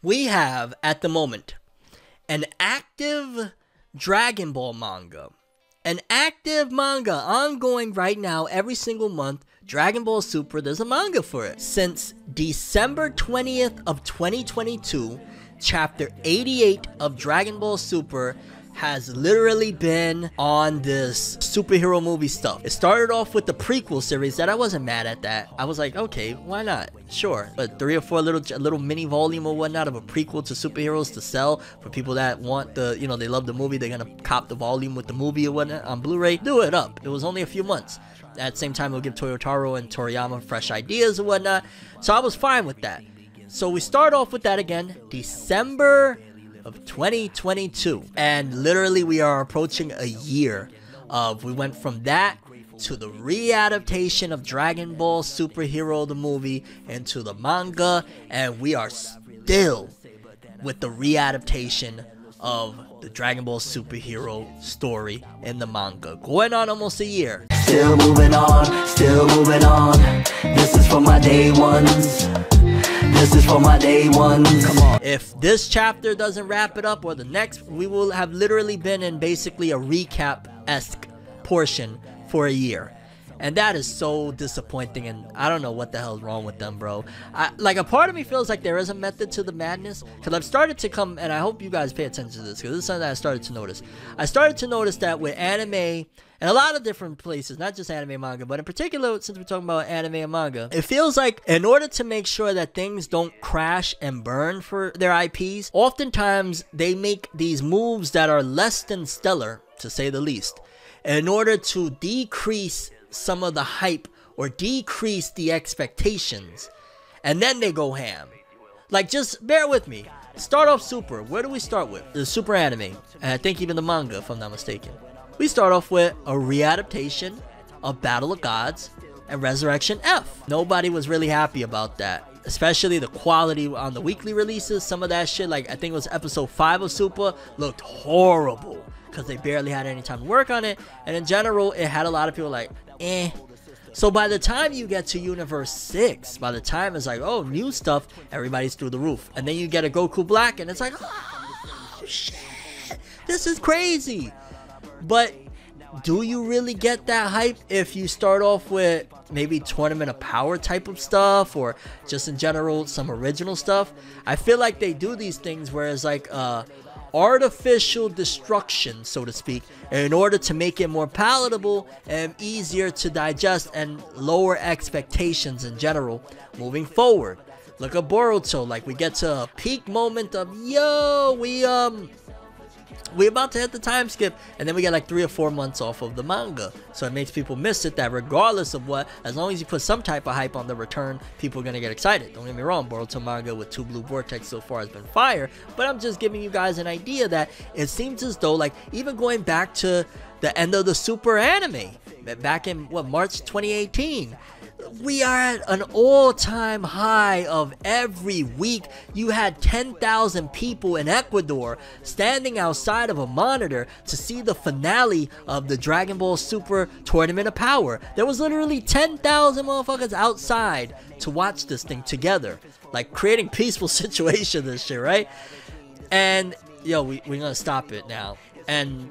We have, at the moment, an active Dragon Ball manga. An active manga ongoing right now every single month. Dragon Ball Super, there's a manga for it. Since December 20th of 2022, chapter 88 of Dragon Ball Super has literally been on this superhero movie stuff. It started off with the prequel series that I wasn't mad at that. I was like, okay, why not? Sure. But 3 or 4 little mini volume or whatnot of a prequel to superheroes to sell for people that want the, you know, they love the movie, they're gonna cop the volume with the movie or whatnot on Blu-ray. Do it up. It was only a few months. At the same time, it'll give Toyotaro and Toriyama fresh ideas or whatnot. So I was fine with that. So we start off with that again, December of 2022, and literally we are approaching a year of, we went from that to the readaptation of Dragon Ball Superhero the movie into the manga, and we are still with the readaptation of the Dragon Ball Superhero story in the manga, going on almost a year. Still moving on, still moving on. This is for my day ones. This is for my day ones. Come on. If this chapter doesn't wrap it up, or the next, we will have literally been in basically a recap-esque portion for a year. And that is so disappointing, and I don't know what the hell is wrong with them, bro. Like, a part of me feels like there is a method to the madness, because I've started to come, and I hope you guys pay attention to this, because this is something that I started to notice. I started to notice that with anime, and a lot of different places, not just anime and manga, but in particular, since we're talking about anime and manga, it feels like in order to make sure that things don't crash and burn for their IPs, oftentimes they make these moves that are less than stellar, to say the least, in order to decrease some of the hype or decrease the expectations, and then they go ham. Like, just bear with me. Start off Super. Where do we start with? The Super anime, and I think even the manga, if I'm not mistaken. We start off with a readaptation of Battle of Gods and Resurrection F. Nobody was really happy about that, especially the quality on the weekly releases. Some of that shit, like I think it was episode 5 of Super, looked horrible because they barely had any time to work on it, and in general it had a lot of people like, eh. So by the time you get to Universe 6, by the time it's like, oh, new stuff, everybody's through the roof. And then you get a Goku Black and it's like, oh shit, this is crazy. But do you really get that hype if you start off with maybe Tournament of Power type of stuff, or just in general some original stuff? I feel like they do these things where it's like artificial destruction, so to speak, in order to make it more palatable and easier to digest and lower expectations in general moving forward. Look at Boruto, like we get to a peak moment of, yo, we about to hit the time skip, and then we get like 3 or 4 months off of the manga. So it makes people miss it, that regardless of what, as long as you put some type of hype on the return, people are gonna get excited. Don't get me wrong, Boruto manga with 2 Blue Vortex so far has been fire, but I'm just giving you guys an idea that it seems as though, like, even going back to the end of the Super anime, back in what, March 2018, we are at an all-time high of every week. You had 10,000 people in Ecuador standing outside of a monitor to see the finale of the Dragon Ball Super Tournament of Power. There was literally 10,000 motherfuckers outside to watch this thing together, like creating peaceful situation and shit, right? And yo, we're gonna stop it now. And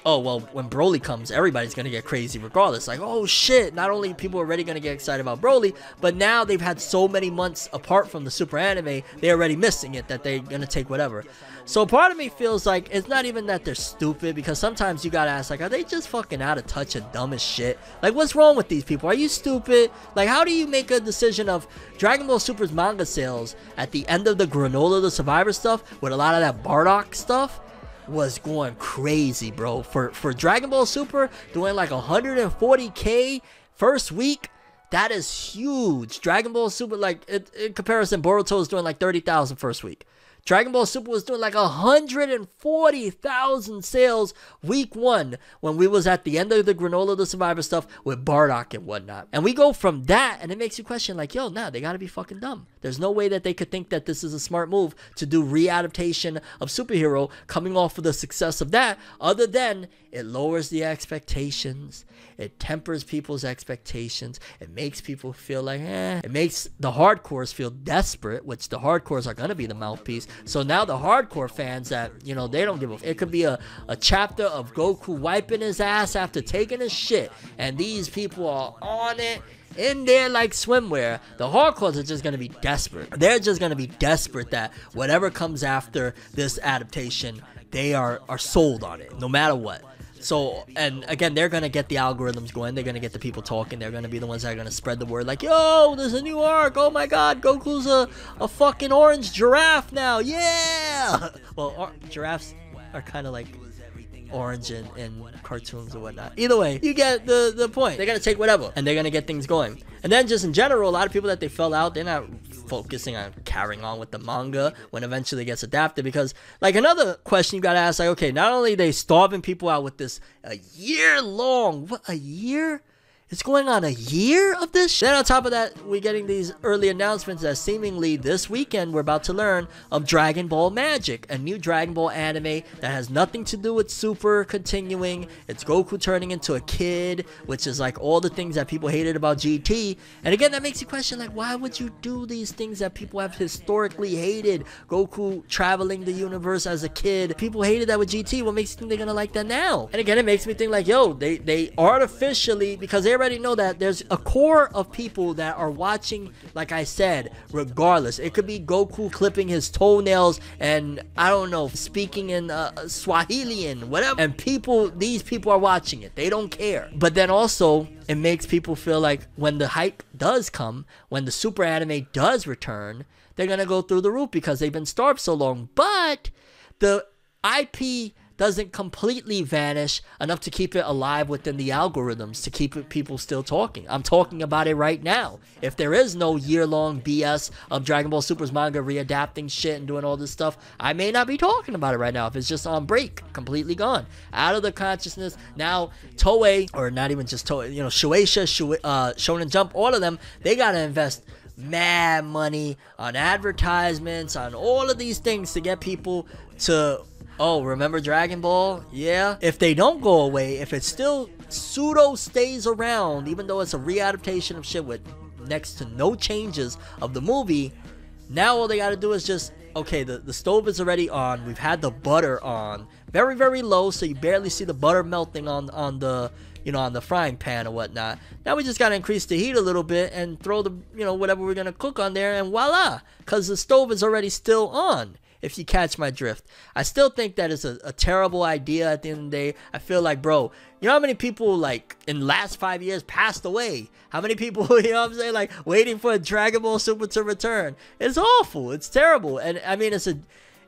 oh, well, when Broly comes, everybody's going to get crazy regardless. Like, oh shit, not only people are already going to get excited about Broly, but now they've had so many months apart from the Super anime, they're already missing it, that they're going to take whatever. So part of me feels like it's not even that they're stupid, because sometimes you got to ask, like, are they just fucking out of touch and dumb as shit? Like, what's wrong with these people? Are you stupid? Like, how do you make a decision of Dragon Ball Super's manga sales at the end of the Granola the Survivor stuff with a lot of that Bardock stuff? Was going crazy, bro. For Dragon Ball Super doing like 140k first week, that is huge. Dragon Ball Super, like, in comparison, Boruto is doing like 30,000 first week. Dragon Ball Super was doing like 140,000 sales week 1 when we was at the end of the Granola the Survivor stuff with Bardock and whatnot. And we go from that, and it makes you question, like, yo, nah, they gotta be fucking dumb. There's no way that they could think that this is a smart move to do readaptation of superhero coming off of the success of that, other than it lowers the expectations. It tempers people's expectations. It makes people feel like, It makes the hardcores feel desperate, which the hardcores are going to be the mouthpiece. So now the hardcore fans that, they don't give a... It could be a chapter of Goku wiping his ass after taking a shit. And these people are on it. In there like swimwear. The hardcores are just going to be desperate. They're just going to be desperate that whatever comes after this adaptation, they are sold on it, no matter what. So, and again, they're going to get the algorithms going. They're going to get the people talking. They're going to be the ones that are going to spread the word like, yo, there's a new arc. Oh my god, Goku's a fucking orange giraffe now. Yeah! Well, giraffes are kind of like orange in cartoons or whatnot. Either way, you get the point. They're going to take whatever, and they're going to get things going. And then just in general, a lot of people that they fell out, they're not focusing on carrying on with the manga when eventually it gets adapted, because like another question you gotta ask, like, okay, not only are they starving people out with this a year long, what, a year? It's going on a year of this? Then on top of that, we're getting these early announcements that seemingly this weekend we're about to learn of Dragon Ball Magic, a new Dragon Ball anime that has nothing to do with Super continuing. It's Goku turning into a kid, which is like all the things that people hated about GT. And again, that makes you question, like, why would you do these things that people have historically hated? Goku traveling the universe as a kid. People hated that with GT. What makes you think they're gonna like that now? And again, it makes me think like, yo, they artificially, because they already know that there's a core of people that are watching, like I said, regardless. It could be Goku clipping his toenails and, I don't know, speaking in Swahilian, whatever. And these people are watching it. They don't care. But then also, it makes people feel like when the hype does come, when the super anime does return, they're going to go through the roof because they've been starved so long. But the IP doesn't completely vanish enough to keep it alive within the algorithms, to keep people still talking. I'm talking about it right now. If there is no year-long BS of Dragon Ball Super's manga readapting shit and doing all this stuff, I may not be talking about it right now if it's just on break, completely gone, out of the consciousness. Now, Toei, or not even just Toei, Shueisha, Shonen Jump, all of them, they gotta invest mad money on advertisements, on all of these things to get people to... Oh, remember Dragon Ball? Yeah. If they don't go away, if it still pseudo stays around, even though it's a readaptation of shit with next to no changes of the movie, now all they gotta do is just, okay, the stove is already on. We've had the butter on very, very low, so you barely see the butter melting on the, on the frying pan or whatnot. Now we just gotta increase the heat a little bit and throw the, whatever we're gonna cook on there, and voila, because the stove is already still on. If you catch my drift, I still think that is a terrible idea. At the end of the day, I feel like, bro, you know how many people, like, in the last 5 years passed away? How many people, you know what I'm saying, like, waiting for a Dragon Ball Super to return? It's awful. It's terrible. And I mean,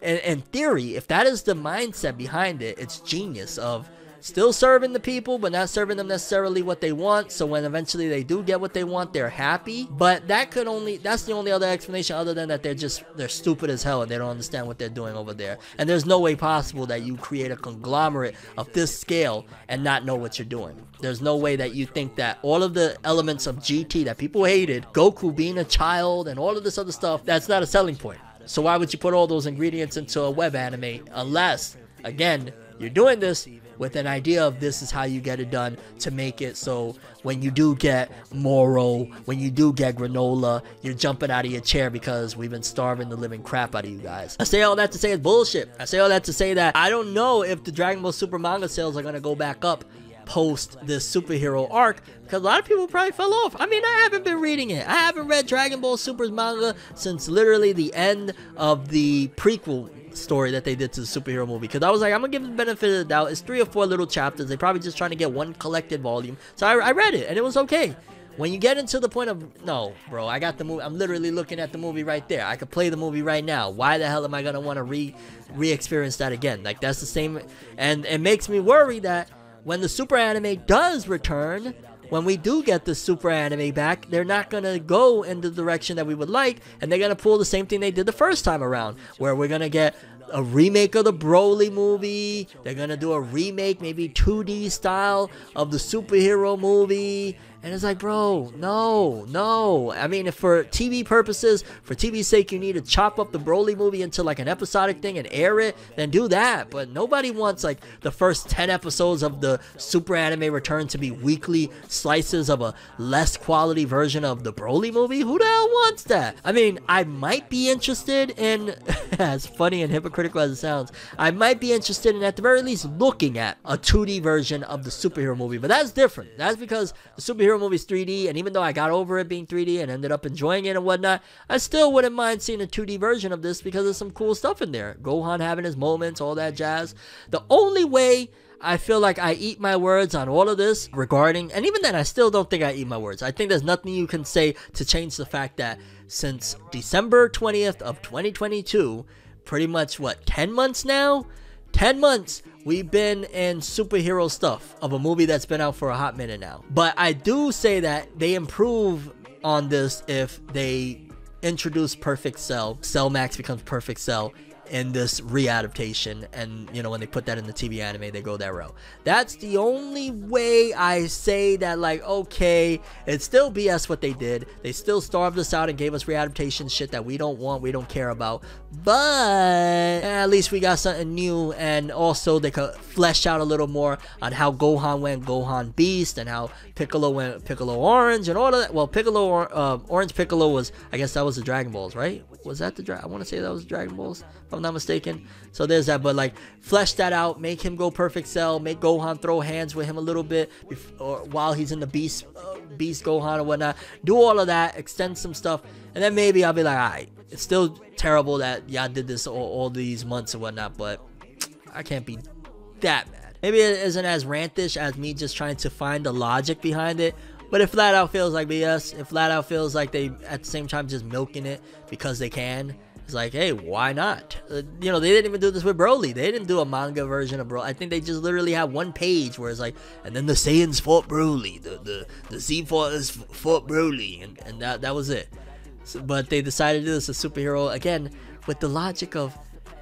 in theory, if that is the mindset behind it, it's genius of still serving the people, but not serving them necessarily what they want. So when eventually they do get what they want, they're happy. But that's the only other explanation, other than that they're stupid as hell and they don't understand what they're doing over there. And there's no way possible that you create a conglomerate of this scale and not know what you're doing. There's no way that you think that all of the elements of GT that people hated, Goku being a child and all of this other stuff, that's not a selling point. So why would you put all those ingredients into a web anime unless, again, you're doing this with an idea of this is how you get it done to make it so when you do get Moro, when you do get Granola, you're jumping out of your chair because we've been starving the living crap out of you guys. I say all that to say it's bullshit. I say all that to say that I don't know if the Dragon Ball Super manga sales are going to go back up post this superhero arc, because a lot of people probably fell off. I mean, I haven't been reading it. I haven't read Dragon Ball Super's manga since literally the end of the prequel story that they did to the superhero movie, because I was like, I'm gonna give them the benefit of the doubt. It's 3 or 4 little chapters. They probably just trying to get one collected volume. So I read it and it was okay. When you get into the point of, no, bro, I got the movie. I'm literally looking at the movie right there. I could play the movie right now. Why the hell am I gonna want to re-experience that again? Like, that's the same. And it makes me worry that when the super anime does return, when we do get the super anime back, they're not going to go in the direction that we would like, and they're going to pull the same thing they did the first time around, where we're going to get a remake of the Broly movie. They're going to do a remake, maybe 2D style, of the superhero movie, And it's like, bro, no. I mean, if for TV purposes, for TV's sake, you need to chop up the Broly movie into like an episodic thing and air it, then do that. But nobody wants like the first 10 episodes of the Super Anime Return to be weekly slices of a less quality version of the Broly movie. Who the hell wants that? I mean, I might be interested in, as funny and hypocritical as it sounds, I might be interested in at the very least looking at a 2D version of the superhero movie. But that's different. That's because the superhero movie's 3D, and even though I got over it being 3D and ended up enjoying it and whatnot, I still wouldn't mind seeing a 2D version of this because there's some cool stuff in there. Gohan having his moments, all that jazz. The only way I feel like I eat my words on all of this regarding, and even then I still don't think I eat my words. I think there's nothing you can say to change the fact that since December 20th of 2022, pretty much 10 months now? 10 months we've been in superhero stuff of a movie that's been out for a hot minute now. But I do say that they improve on this if they introduce Perfect Cell. Cell Max becomes Perfect Cell in this readaptation, and you know, when they put that in the TV anime, they go that route. That's the only way I say that, like, okay, it's still BS what they did. They still starved us out and gave us readaptation shit that we don't want, we don't care about, but at least we got something new. And also they could flesh out a little more on how Gohan went Gohan Beast, and how Piccolo went Piccolo Orange, and all of that. Well, Orange Piccolo was, I guess that was the Dragon Balls, right? Was that the I want to say that was Dragon Balls, if I'm not mistaken. So there's that. But like, flesh that out, make him go Perfect Cell, make Gohan throw hands with him a little bit while he's in the Beast Gohan or whatnot. Do all of that, extend some stuff, and then maybe I'll be like, alright, it's still terrible that y'all did this all these months and whatnot, but I can't be that mad. Maybe it isn't as rantish as me just trying to find the logic behind it. But it flat out feels like BS. It flat out feels like they at the same time just milking it because they can. It's like, hey, why not? You know, they didn't even do this with Broly. They didn't do a manga version of Broly. I think they just literally have one page where it's like, and then the Saiyans fought Broly. The Z fought Broly. And that was it. So, but they decided to do this as a superhero. Again, with the logic of,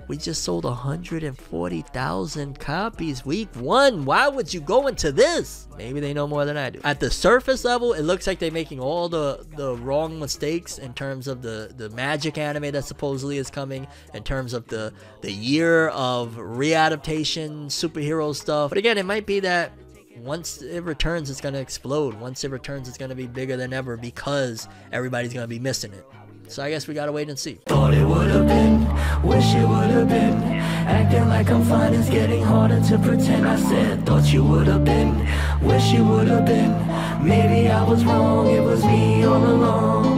we just sold 140,000 copies week 1. Why would you go into this? Maybe they know more than I do. At the surface level, it looks like they're making all the wrong mistakes in terms of the magic anime that supposedly is coming, in terms of the year of readaptation superhero stuff. But again, it might be that once it returns, it's going to explode. Once it returns, it's going to be bigger than ever because everybody's going to be missing it. So I guess we gotta wait and see. Thought it would have been, wish it would have been. Acting like I'm fine is getting harder to pretend. I said, thought you would have been, wish you would have been. Maybe I was wrong, it was me all along.